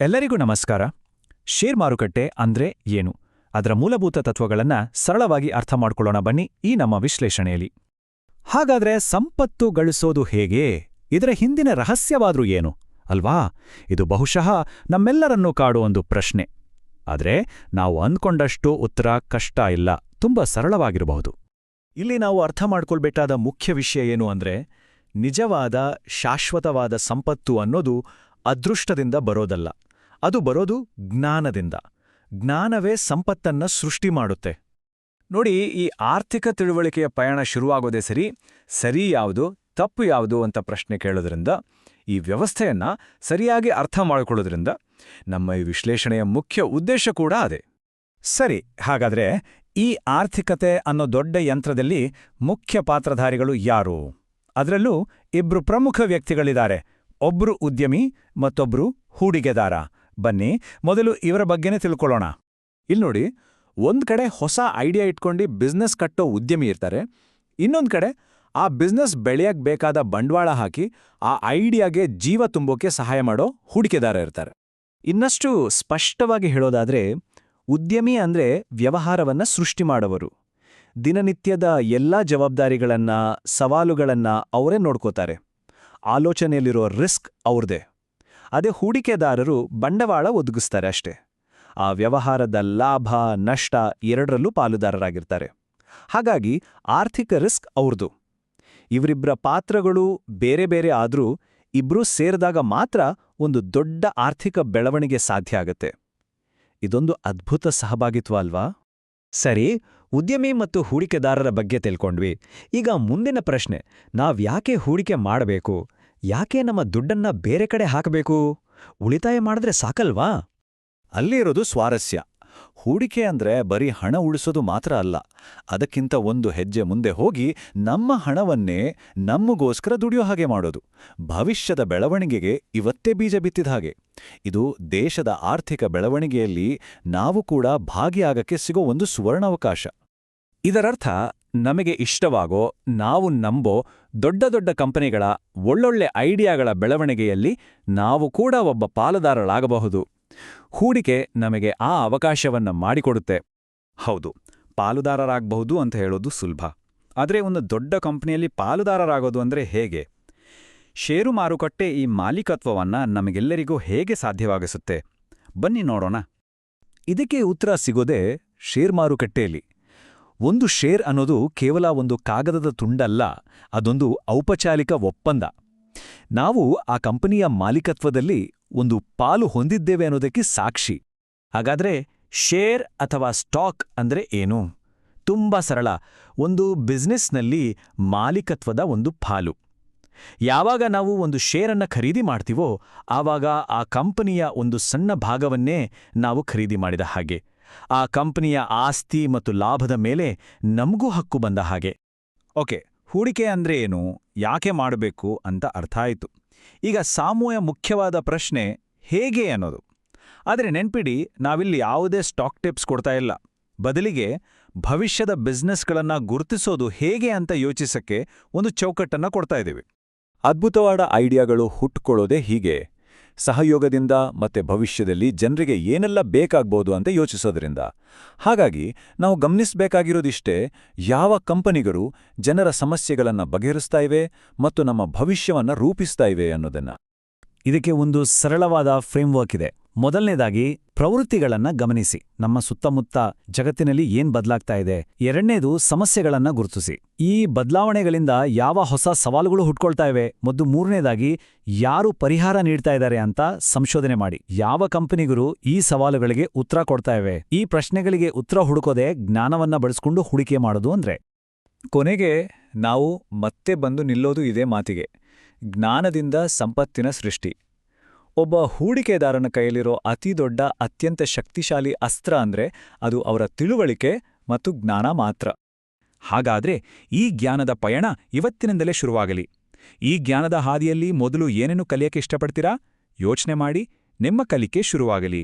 ಎಲ್ಲರಿಗೂ ನಮಸ್ಕಾರ. ಷೇರ್ ಮಾರುಕಟ್ಟೆ ಅಂದ್ರೆ ಏನು, ಅದರ ಮೂಲಭೂತ ತತ್ವಗಳನ್ನ ಸರಳವಾಗಿ ಅರ್ಥ ಮಾಡ್ಕೊಳ್ಳೋಣ ಬನ್ನಿ ಈ ನಮ್ಮ ವಿಶ್ಲೇಷಣೆಯಲ್ಲಿ. ಹಾಗಾದ್ರೆ ಸಂಪತ್ತು ಗಳಿಸೋದು ಹೇಗೆ, ಇದರ ಹಿಂದಿನ ರಹಸ್ಯವಾದ್ರೂ ಏನು ಅಲ್ವಾ? ಇದು ಬಹುಶಃ ನಮ್ಮೆಲ್ಲರನ್ನೂ ಕಾಡುವ ಒಂದು ಪ್ರಶ್ನೆ. ಆದ್ರೆ ನಾವು ಅಂದ್ಕೊಂಡಷ್ಟು ಉತ್ತರ ಕಷ್ಟ ಇಲ್ಲ, ತುಂಬಾ ಸರಳವಾಗಿರಬಹುದು. ಇಲ್ಲಿ ನಾವು ಅರ್ಥ ಮಾಡ್ಕೊಳ್ಬೇಕಾದ ಮುಖ್ಯ ವಿಷಯ ಏನು ಅಂದ್ರೆ, ನಿಜವಾದ ಶಾಶ್ವತವಾದ ಸಂಪತ್ತು ಅನ್ನೋದು ಅದೃಷ್ಟದಿಂದ ಬರೋದಲ್ಲ, ಅದು ಬರೋದು ಜ್ಞಾನದಿಂದ. ಜ್ಞಾನವೇ ಸಂಪತ್ತನ್ನ ಸೃಷ್ಟಿ ಮಾಡುತ್ತೆ. ನೋಡಿ, ಈ ಆರ್ಥಿಕ ತಿಳುವಳಿಕೆಯ ಪಯಣ ಶುರುವಾಗೋದೇ ಸರಿ ಯಾವುದು ತಪ್ಪು ಯಾವುದು ಅಂತ ಪ್ರಶ್ನೆ ಕೇಳೋದ್ರಿಂದ, ಈ ವ್ಯವಸ್ಥೆಯನ್ನ ಸರಿಯಾಗಿ ಅರ್ಥ ಮಾಡಿಕೊಳ್ಳೋದ್ರಿಂದ. ನಮ್ಮ ಈ ವಿಶ್ಲೇಷಣೆಯ ಮುಖ್ಯ ಉದ್ದೇಶ ಕೂಡ ಅದೇ. ಸರಿ, ಹಾಗಾದ್ರೆ ಈ ಆರ್ಥಿಕತೆ ಅನ್ನೋ ದೊಡ್ಡ ಯಂತ್ರದಲ್ಲಿ ಮುಖ್ಯ ಪಾತ್ರಧಾರಿಗಳು ಯಾರು? ಅದರಲ್ಲೂ ಇಬ್ರು ಪ್ರಮುಖ ವ್ಯಕ್ತಿಗಳಿದ್ದಾರೆ, ಒಬ್ರು ಉದ್ಯಮಿ ಮತ್ತೊಬ್ರು ಹೂಡಿಕೆದಾರ. ಬನ್ನಿ ಮೊದಲು ಇವರ ಬಗ್ಗೆನೇ ತಿಳ್ಕೊಳ್ಳೋಣ. ಇಲ್ನೋಡಿ, ಒಂದ್ ಕಡೆ ಹೊಸ ಐಡಿಯಾ ಇಟ್ಕೊಂಡು ಬಿಸ್ನೆಸ್ ಕಟ್ಟೋ ಉದ್ಯಮಿ ಇರ್ತಾರೆ, ಇನ್ನೊಂದ್ ಕಡೆ ಆ ಬಿಸ್ನೆಸ್ ಬೆಳೆಯಕ್ ಬೇಕಾದ ಬಂಡವಾಳ ಹಾಕಿ ಆ ಐಡಿಯಾಗೆ ಜೀವ ತುಂಬೋಕೆ ಸಹಾಯ ಮಾಡೋ ಹೂಡಿಕೆದಾರ ಇರ್ತಾರೆ. ಇನ್ನಷ್ಟು ಸ್ಪಷ್ಟವಾಗಿ ಹೇಳೋದಾದ್ರೆ, ಉದ್ಯಮಿ ಅಂದ್ರೆ ವ್ಯವಹಾರವನ್ನ ಸೃಷ್ಟಿ ಮಾಡೋವರು. ದಿನನಿತ್ಯದ ಎಲ್ಲಾ ಜವಾಬ್ದಾರಿಗಳನ್ನ ಸವಾಲುಗಳನ್ನ ಅವರೇ ನೋಡ್ಕೋತಾರೆ. ಆಲೋಚನೆಯಲ್ಲಿರೋ ರಿಸ್ಕ್ ಅವ್ರದೇ. ಅದೇ ಹೂಡಿಕೆದಾರರು ಬಂಡವಾಳ ಒದಗಿಸ್ತಾರೆ ಅಷ್ಟೇ. ಆ ವ್ಯವಹಾರದ ಲಾಭ ನಷ್ಟ ಎರಡರಲ್ಲೂ ಪಾಲುದಾರರಾಗಿರ್ತಾರೆ. ಹಾಗಾಗಿ ಆರ್ಥಿಕ ರಿಸ್ಕ್ ಅವ್ರದು. ಇವರಿಬ್ಬರ ಪಾತ್ರಗಳು ಬೇರೆ ಬೇರೆ ಆದ್ರೂ ಇಬ್ರೂ ಸೇರಿದಾಗ ಮಾತ್ರ ಒಂದು ದೊಡ್ಡ ಆರ್ಥಿಕ ಬೆಳವಣಿಗೆ ಸಾಧ್ಯ ಆಗತ್ತೆ. ಇದೊಂದು ಅದ್ಭುತ ಸಹಭಾಗಿತ್ವ ಅಲ್ವಾ? ಸರಿ, ಉದ್ಯಮಿ ಮತ್ತು ಹೂಡಿಕೆದಾರರ ಬಗ್ಗೆ ತಿಳ್ಕೊಂಡ್ವಿ. ಈಗ ಮುಂದಿನ ಪ್ರಶ್ನೆ, ನಾವ್ಯಾಕೆ ಹೂಡಿಕೆ ಮಾಡಬೇಕು? ಯಾಕೆ ನಮ್ಮ ದುಡ್ಡನ್ನ ಬೇರೆ ಕಡೆ ಹಾಕಬೇಕು? ಉಳಿತಾಯ ಮಾಡಿದ್ರೆ ಸಾಕಲ್ವಾ? ಅಲ್ಲಿ ಇರೋದು ಸ್ವಾರಸ್ಯ. ಹೂಡಿಕೆ ಅಂದ್ರೆ ಬರೀ ಹಣ ಉಳಿಸೋದು ಮಾತ್ರ ಅಲ್ಲ, ಅದಕ್ಕಿಂತ ಒಂದು ಹೆಜ್ಜೆ ಮುಂದೆ ಹೋಗಿ ನಮ್ಮ ಹಣವನ್ನೇ ನಮಗೋಸ್ಕರ ದುಡಿಯೋ ಹಾಗೆ ಮಾಡೋದು. ಭವಿಷ್ಯದ ಬೆಳವಣಿಗೆಗೆ ಇವತ್ತೇ ಬೀಜ ಬಿತ್ತಿದ ಹಾಗೆ. ಇದು ದೇಶದ ಆರ್ಥಿಕ ಬೆಳವಣಿಗೆಯಲ್ಲಿ ನಾವು ಕೂಡ ಭಾಗಿಯಾಗಕ್ಕೆ ಸಿಗೋ ಒಂದು ಸುವರ್ಣಾವಕಾಶ. ಇದರರ್ಥ, ನಮಗೆ ಇಷ್ಟವಾಗೋ, ನಾವು ನಂಬೋ ದೊಡ್ಡ ದೊಡ್ಡ ಕಂಪನಿಗಳ ಒಳ್ಳೊಳ್ಳೆ ಐಡಿಯಾಗಳ ಬೆಳವಣಿಗೆಯಲ್ಲಿ ನಾವು ಕೂಡ ಒಬ್ಬ ಪಾಲುದಾರರಾಗಬಹುದು. ಹೂಡಿಕೆ ನಮಗೆ ಆ ಅವಕಾಶವನ್ನ ಮಾಡಿಕೊಡುತ್ತೆ. ಹೌದು, ಪಾಲುದಾರರಾಗಬಹುದು ಅಂತ ಹೇಳೋದು ಸುಲಭ. ಆದರೆ ಒಂದು ದೊಡ್ಡ ಕಂಪನಿಯಲ್ಲಿ ಪಾಲುದಾರರಾಗೋದು ಅಂದ್ರೆ ಹೇಗೆ? ಷೇರು ಮಾರುಕಟ್ಟೆ ಈ ಮಾಲೀಕತ್ವವನ್ನ ನಮಗೆಲ್ಲರಿಗೂ ಹೇಗೆ ಸಾಧ್ಯವಾಗಿಸುತ್ತೆ? ಬನ್ನಿ ನೋಡೋಣ. ಇದಕ್ಕೆ ಉತ್ತರ ಸಿಗೋದೇ ಷೇರ್ ಮಾರುಕಟ್ಟೆಯಲ್ಲಿ. ಒಂದು ಶೇರ್ ಅನ್ನೋದು ಕೇವಲ ಒಂದು ಕಾಗದದ ತುಂಡಲ್ಲ, ಅದೊಂದು ಔಪಚಾರಿಕ ಒಪ್ಪಂದ. ನಾವು ಆ ಕಂಪನಿಯ ಮಾಲೀಕತ್ವದಲ್ಲಿ ಒಂದು ಪಾಲು ಹೊಂದಿದ್ದೇವೆ ಅನ್ನೋದಕ್ಕೆ ಸಾಕ್ಷಿ. ಹಾಗಾದ್ರೆ ಶೇರ್ ಅಥವಾ ಸ್ಟಾಕ್ ಅಂದ್ರೆ ಏನು? ತುಂಬಾ ಸರಳ, ಒಂದು ಬಿಸ್ನೆಸ್ನಲ್ಲಿ ಮಾಲೀಕತ್ವದ ಒಂದು ಪಾಲು. ಯಾವಾಗ ನಾವು ಒಂದು ಶೇರನ್ನ ಖರೀದಿ ಮಾಡ್ತೀವೋ ಆವಾಗ ಆ ಕಂಪನಿಯ ಒಂದು ಸಣ್ಣ ಭಾಗವನ್ನೇ ನಾವು ಖರೀದಿ ಮಾಡಿದ ಹಾಗೆ. ಆ ಕಂಪನಿಯ ಆಸ್ತಿ ಮತ್ತು ಲಾಭದ ಮೇಲೆ ನಮಗೂ ಹಕ್ಕು ಬಂದ ಹಾಗೆ. ಓಕೆ, ಹೂಡಿಕೆ ಅಂದ್ರೆ ಏನು, ಯಾಕೆ ಮಾಡಬೇಕು ಅಂತ ಅರ್ಥ ಆಯಿತು. ಈಗ ಸಾಮೂಹಿಕ ಮುಖ್ಯವಾದ ಪ್ರಶ್ನೆ ಹೇಗೆ ಅನ್ನೋದು. ಆದರೆ ನೆನ್ಪಿಡಿ, ನಾವಿಲ್ಲಿ ಯಾವುದೇ ಸ್ಟಾಕ್ ಟಿಪ್ಸ್ ಕೊಡ್ತಾ ಇಲ್ಲ. ಬದಲಿಗೆ ಭವಿಷ್ಯದ ಬಿಸ್ನೆಸ್ಗಳನ್ನ ಗುರುತಿಸೋದು ಹೇಗೆ ಅಂತ ಯೋಚಿಸಕ್ಕೆ ಒಂದು ಚೌಕಟ್ಟನ್ನ ಕೊಡ್ತಾ ಇದ್ದೀವಿ. ಅದ್ಭುತವಾದ ಐಡಿಯಾಗಳು ಹುಟ್ಟುಕೊಳ್ಳೋದೇ ಹೀಗೆ, ಸಹಯೋಗದಿಂದ ಮತ್ತೆ ಭವಿಷ್ಯದಲ್ಲಿ ಜನರಿಗೆ ಏನೆಲ್ಲ ಬೇಕಾಗ್ಬೋದು ಅಂತ ಯೋಚಿಸೋದ್ರಿಂದ. ಹಾಗಾಗಿ ನಾವು ಗಮನಿಸಬೇಕಾಗಿರೋದಿಷ್ಟೇ, ಯಾವ ಕಂಪನಿಗಳು ಜನರ ಸಮಸ್ಯೆಗಳನ್ನ ಬಗೆಹರಿಸ್ತಾ ಇವೆ ಮತ್ತು ನಮ್ಮ ಭವಿಷ್ಯವನ್ನ ರೂಪಿಸ್ತಾ ಇವೆ ಅನ್ನೋದನ್ನ. ಇದಕ್ಕೆ ಒಂದು ಸರಳವಾದ ಫ್ರೇಮ್ವರ್ಕ್ ಇದೆ. ಮೊದಲನೇದಾಗಿ ಪ್ರವೃತ್ತಿಗಳನ್ನ ಗಮನಿಸಿ, ನಮ್ಮ ಸುತ್ತಮುತ್ತ ಜಗತ್ತಿನಲ್ಲಿ ಏನ್ ಬದಲಾಗ್ತಾ ಇದೆ. ಎರಡನೇದು ಸಮಸ್ಯೆಗಳನ್ನ ಗುರುತಿಸಿ, ಈ ಬದಲಾವಣೆಗಳಿಂದ ಯಾವ ಹೊಸ ಸವಾಲುಗಳು ಹುಟ್ಕೊಳ್ತಾ ಇವೆ. ಮತ್ತು ಮೂರನೇದಾಗಿ ಯಾರು ಪರಿಹಾರ ನೀಡ್ತಾ ಇದ್ದಾರೆ ಅಂತ ಸಂಶೋಧನೆ ಮಾಡಿ, ಯಾವ ಕಂಪನಿಗಳು ಈ ಸವಾಲುಗಳಿಗೆ ಉತ್ತರ ಕೊಡ್ತಾ ಇವೆ. ಈ ಪ್ರಶ್ನೆಗಳಿಗೆ ಉತ್ತರ ಹುಡುಕೋದೇ ಜ್ಞಾನವನ್ನ ಬಳಸ್ಕೊಂಡು ಹೂಡಿಕೆ ಮಾಡೋದು ಅಂದ್ರೆ. ಕೊನೆಗೆ ನಾವು ಮತ್ತೆ ಬಂದು ನಿಲ್ಲೋದು ಇದೇ ಮಾತಿಗೆ, ಜ್ಞಾನದಿಂದ ಸಂಪತ್ತಿನ ಸೃಷ್ಟಿ. ಒಬ್ಬ ಹೂಡಿಕೆದಾರನ ಕೈಯಲ್ಲಿರೋ ಅತಿ ದೊಡ್ಡ ಅತ್ಯಂತ ಶಕ್ತಿಶಾಲಿ ಅಸ್ತ್ರ ಅಂದ್ರೆ ಅದು ಅವರ ತಿಳುವಳಿಕೆ ಮತ್ತು ಜ್ಞಾನ ಮಾತ್ರ. ಹಾಗಾದ್ರೆ ಈ ಜ್ಞಾನದ ಪಯಣ ಇವತ್ತಿನಿಂದಲೇ ಶುರುವಾಗಲಿ. ಈ ಜ್ಞಾನದ ಹಾದಿಯಲ್ಲಿ ಮೊದಲು ಏನೇನು ಕಲಿಯಕ್ಕೆ ಇಷ್ಟಪಡ್ತೀರಾ? ಯೋಚನೆ ಮಾಡಿ, ನಿಮ್ಮ ಕಲಿಕೆ ಶುರುವಾಗಲಿ.